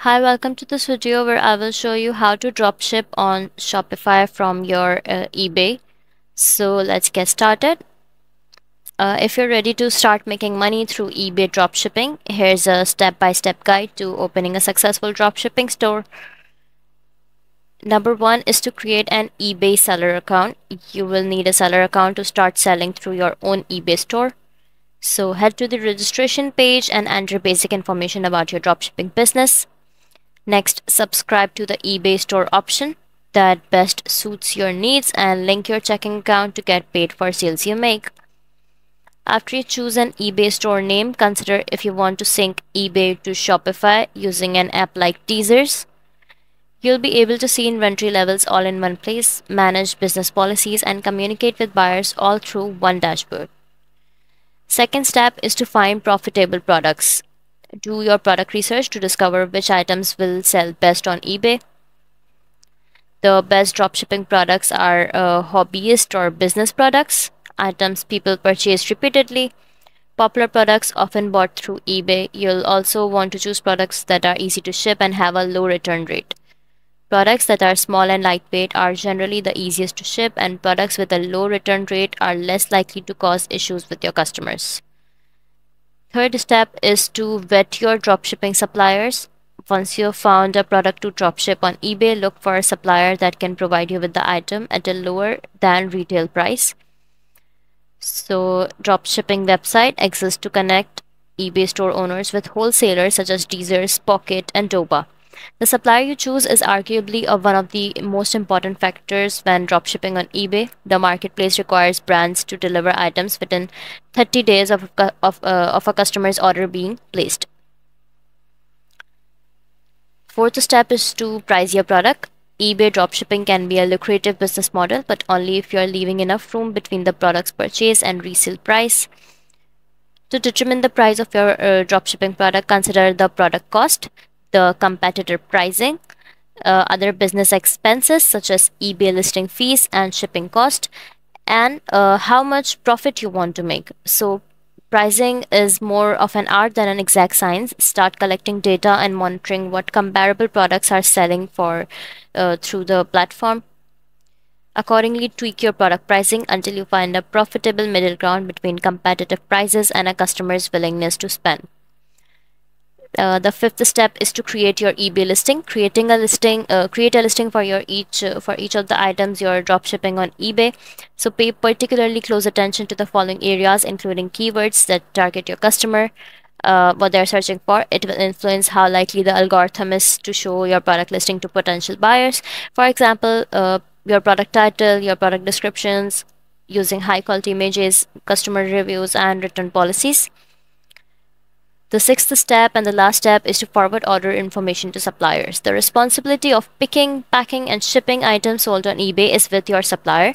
Hi, welcome to this video where I will show you how to dropship on Shopify from your eBay. So let's get started. If you're ready to start making money through eBay dropshipping, here's a step-by-step guide to opening a successful dropshipping store. Number one is to create an eBay seller account. You will need a seller account to start selling through your own eBay store. So head to the registration page and enter basic information about your dropshipping business. Next, subscribe to the eBay store option that best suits your needs and link your checking account to get paid for sales you make. After you choose an eBay store name, consider if you want to sync eBay to Shopify using an app like Teasers. You'll be able to see inventory levels all in one place, manage business policies, and communicate with buyers all through one dashboard. Second step is to find profitable products. Do your product research to discover which items will sell best on eBay. The best dropshipping products are hobbyist or business products, items people purchase repeatedly, popular products often bought through eBay. You'll also want to choose products that are easy to ship and have a low return rate. Products that are small and lightweight are generally the easiest to ship, and products with a low return rate are less likely to cause issues with your customers. Third step is to vet your dropshipping suppliers. Once you've found a product to dropship on eBay, look for a supplier that can provide you with the item at a lower than retail price. So, dropshipping website exists to connect eBay store owners with wholesalers such as Deezers, Pocket, and Doba. The supplier you choose is arguably one of the most important factors when dropshipping on eBay. The marketplace requires brands to deliver items within 30 days of a customer's order being placed. Fourth step is to price your product. eBay dropshipping can be a lucrative business model, but only if you're leaving enough room between the product's purchase and resale price. To determine the price of your dropshipping product, consider the product cost, the competitor pricing, other business expenses such as eBay listing fees and shipping cost, and how much profit you want to make. So pricing is more of an art than an exact science. Start collecting data and monitoring what comparable products are selling for through the platform. Accordingly, tweak your product pricing until you find a profitable middle ground between competitive prices and a customer's willingness to spend. The fifth step is to create your eBay listing. Create a listing for each of the items you're dropshipping on eBay. So pay particularly close attention to the following areas, including keywords that target your customer, what they're searching for. It will influence how likely the algorithm is to show your product listing to potential buyers. For example, your product title, your product descriptions, using high quality images, customer reviews, and return policies. The sixth step and the last step is to forward order information to suppliers. The responsibility of picking, packing, and shipping items sold on eBay is with your supplier.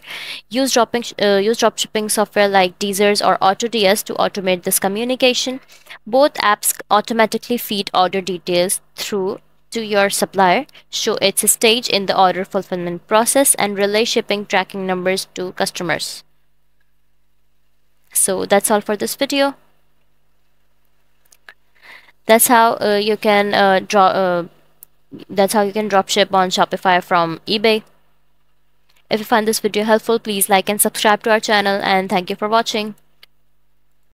Use dropshipping software like Deezers or AutoDS to automate this communication. Both apps automatically feed order details through to your supplier, show its stage in the order fulfillment process, and relay shipping tracking numbers to customers. So that's all for this video. That's how you can dropship on Shopify from eBay. If you find this video helpful, please like and subscribe to our channel, and thank you for watching.